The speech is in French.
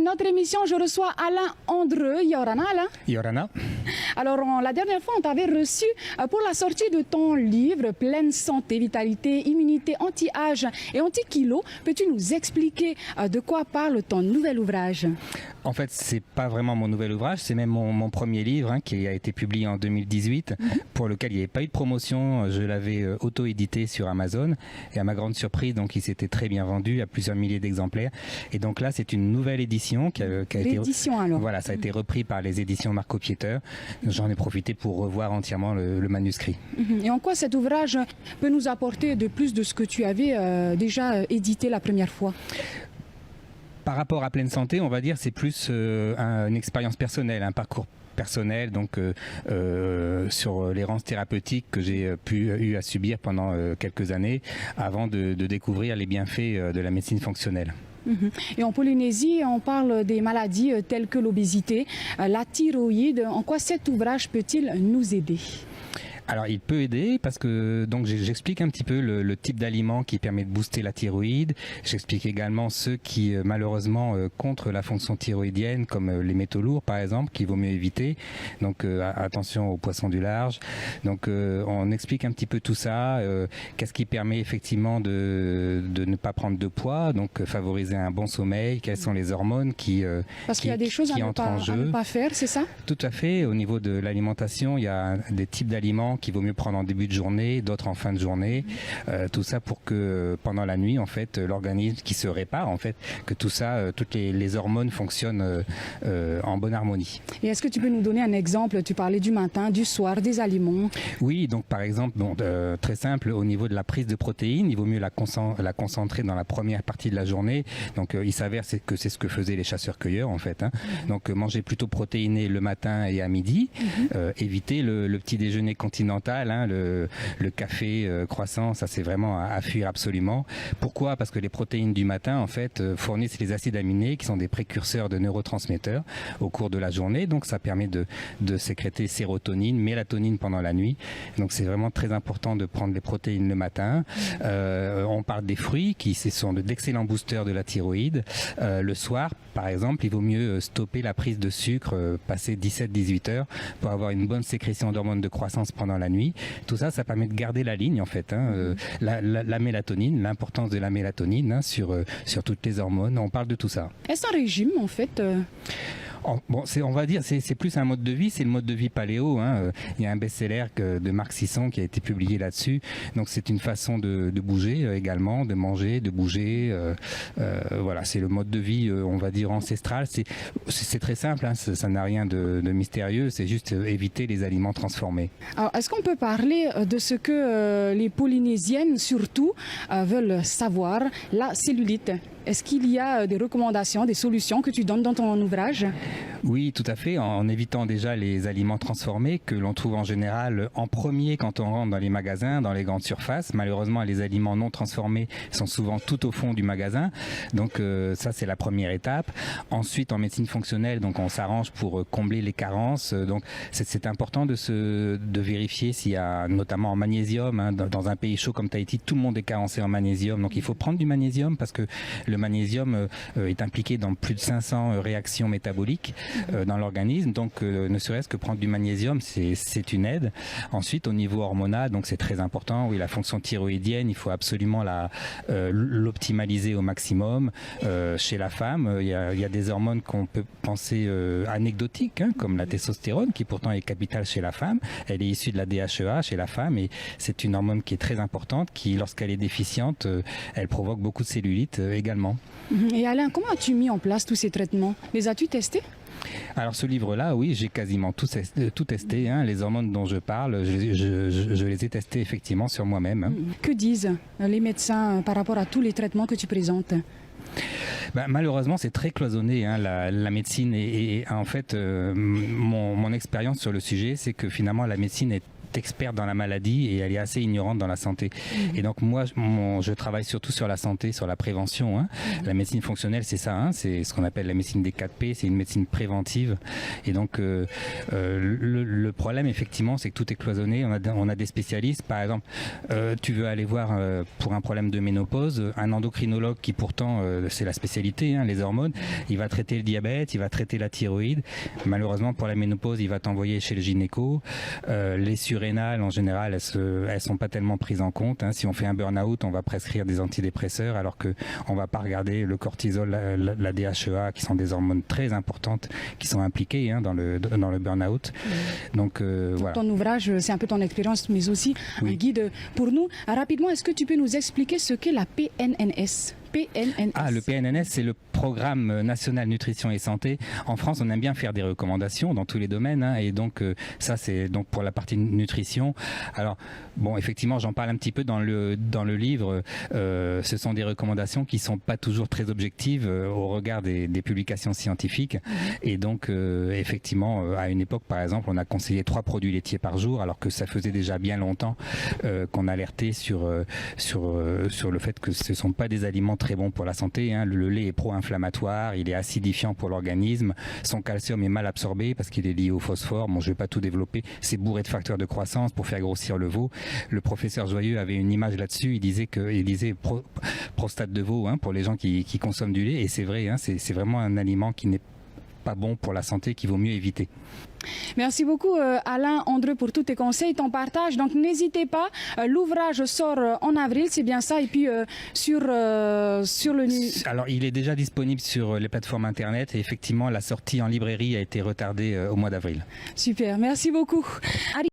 notre émission, je reçois Alain Andreu. Yorana, Alain. Yorana. Alors, la dernière fois, on t'avait reçu pour la sortie de ton livre Pleine santé, vitalité, immunité, anti-âge et anti-kilo. Peux-tu nous expliquer de quoi parle ton nouvel ouvrage? En fait, c'est pas vraiment mon nouvel ouvrage, c'est même mon premier livre qui a été publié en 2018, pour lequel il n'y avait pas eu de promotion. Je l'avais auto-édité sur Amazon et à ma grande surprise, donc il s'était très bien vendu à plusieurs milliers d'exemplaires. Et donc là, c'est une nouvelle édition qui a été. L'édition alors. Voilà, ça a été repris par les éditions Marco Pieter. J'en ai profité pour revoir entièrement le manuscrit. Et en quoi cet ouvrage peut nous apporter de plus de ce que tu avais déjà édité la première fois? Par rapport à Pleine Santé, on va dire c'est plus une expérience personnelle, un parcours personnel, donc sur l'errance thérapeutique que j'ai eu à subir pendant quelques années avant de découvrir les bienfaits de la médecine fonctionnelle. Et en Polynésie, on parle des maladies telles que l'obésité, la thyroïde. En quoi cet ouvrage peut-il nous aider? Alors il peut aider parce que donc j'explique un petit peu le type d'aliment qui permet de booster la thyroïde. J'explique également ceux qui malheureusement contre la fonction thyroïdienne, comme les métaux lourds par exemple, qu'il vaut mieux éviter. Donc attention aux poissons du large. Donc on explique un petit peu tout ça. Qu'est-ce qui permet effectivement de ne pas prendre de poids, donc favoriser un bon sommeil. Quelles sont les hormones parce qu'il y a des choses à ne pas faire, c'est ça? Tout à fait. Au niveau de l'alimentation, il y a des types d'aliments qu'il vaut mieux prendre en début de journée, d'autres en fin de journée. Tout ça pour que pendant la nuit, en fait, l'organisme qui se répare, en fait, que tout ça, toutes les hormones fonctionnent en bonne harmonie. Et est-ce que tu peux nous donner un exemple? Tu parlais du matin, du soir, des aliments. Oui, donc par exemple, très simple, au niveau de la prise de protéines, il vaut mieux la concentrer dans la première partie de la journée. Donc il s'avère que c'est ce que faisaient les chasseurs-cueilleurs, en fait. Donc manger plutôt protéiné le matin et à midi, éviter le petit déjeuner continental, le café, croissant, ça c'est vraiment à fuir absolument. Pourquoi? Parce que les protéines du matin en fait fournissent les acides aminés qui sont des précurseurs de neurotransmetteurs au cours de la journée, donc ça permet de sécréter sérotonine, mélatonine pendant la nuit. Donc c'est vraiment très important de prendre les protéines le matin. On parle des fruits qui sont d'excellents boosters de la thyroïde. Le soir par exemple, il vaut mieux stopper la prise de sucre passé 17-18 heures pour avoir une bonne sécrétion d'hormones de croissance pendant la nuit. Tout ça, ça permet de garder la ligne en fait. La mélatonine, l'importance de la mélatonine sur toutes les hormones. On parle de tout ça. Est-ce un régime en fait? Bon, on va dire c'est plus un mode de vie, c'est le mode de vie paléo. Il y a un best-seller de Marc Sisson qui a été publié là-dessus. Donc c'est une façon de bouger également, de manger, de bouger. Voilà, c'est le mode de vie, on va dire ancestral. C'est très simple, ça n'a rien de mystérieux. C'est juste éviter les aliments transformés. Alors, est-ce qu'on peut parler de ce que les Polynésiennes surtout veulent savoir, la cellulite? Est-ce qu'il y a des recommandations, des solutions que tu donnes dans ton ouvrage? Oui, tout à fait, en évitant déjà les aliments transformés que l'on trouve en général en premier quand on rentre dans les magasins, dans les grandes surfaces. Malheureusement, les aliments non transformés sont souvent tout au fond du magasin. Donc ça, c'est la première étape. Ensuite, en médecine fonctionnelle, donc on s'arrange pour combler les carences. Donc c'est important de vérifier s'il y a notamment en magnésium. Dans un pays chaud comme Tahiti, tout le monde est carencé en magnésium. Donc il faut prendre du magnésium parce que le magnésium est impliqué dans plus de 500 réactions métaboliques dans l'organisme, donc ne serait-ce que prendre du magnésium, c'est une aide. Ensuite, au niveau hormonal, donc c'est très important. Oui, la fonction thyroïdienne, il faut absolument l'optimaliser au maximum. Chez la femme, il y a des hormones qu'on peut penser anecdotiques, comme la testostérone, qui pourtant est capitale chez la femme. Elle est issue de la DHEA chez la femme et c'est une hormone qui est très importante, qui, lorsqu'elle est déficiente, elle provoque beaucoup de cellulite également. Et Alain, comment as-tu mis en place tous ces traitements? Les as-tu testés? Alors ce livre-là, oui, j'ai quasiment tout testé. Les hormones dont je parle, je les ai testés effectivement sur moi-même. Que disent les médecins par rapport à tous les traitements que tu présentes? Malheureusement, c'est très cloisonné, la médecine. Et en fait, mon expérience sur le sujet, c'est que finalement, la médecine est experte dans la maladie et elle est assez ignorante dans la santé. Et donc moi, je travaille surtout sur la santé, sur la prévention. Hein. La médecine fonctionnelle, c'est ça, hein, c'est ce qu'on appelle la médecine des 4 P, c'est une médecine préventive. Et donc le problème, effectivement, c'est que tout est cloisonné. On a des spécialistes, par exemple, tu veux aller voir pour un problème de ménopause, un endocrinologue qui pourtant, c'est la spécialité, hein, les hormones, il va traiter le diabète, il va traiter la thyroïde. Malheureusement, pour la ménopause, il va t'envoyer chez le gynéco. Les surrénales, en général, elles sont pas tellement prises en compte. Hein. Si on fait un burn-out, on va prescrire des antidépresseurs, alors que on va pas regarder le cortisol, la DHEA, qui sont des hormones très importantes, qui sont impliquées dans le burn-out. Donc voilà. Ton ouvrage, c'est un peu ton expérience, mais aussi un guide pour nous. Rapidement, est-ce que tu peux nous expliquer ce qu'est la PNNS ? PNNS. Ah, le PNNS, c'est le Programme National Nutrition et Santé. En France, on aime bien faire des recommandations dans tous les domaines, hein, et donc ça, c'est donc pour la partie nutrition. Alors, bon, effectivement, j'en parle un petit peu dans le livre. Ce sont des recommandations qui sont pas toujours très objectives au regard des publications scientifiques. Et donc, effectivement, à une époque, par exemple, on a conseillé 3 produits laitiers par jour, alors que ça faisait déjà bien longtemps qu'on alertait sur le fait que ce sont pas des aliments très bons pour la santé. Hein. Le lait est pro-inflammatoire, il est acidifiant pour l'organisme, son calcium est mal absorbé parce qu'il est lié au phosphore. Bon, je vais pas tout développer. C'est bourré de facteurs de croissance pour faire grossir le veau. Le professeur Joyeux avait une image là-dessus. Il disait prostate de veau, hein, pour les gens qui consomment du lait. Et c'est vrai, hein, c'est vraiment un aliment qui n'est pas bon pour la santé, qu'il vaut mieux éviter. Merci beaucoup Alain Andreu pour tous tes conseils, ton partage. Donc n'hésitez pas, l'ouvrage sort en avril, c'est bien ça, et puis sur le... Alors il est déjà disponible sur les plateformes internet et effectivement la sortie en librairie a été retardée au mois d'avril. Super, merci beaucoup.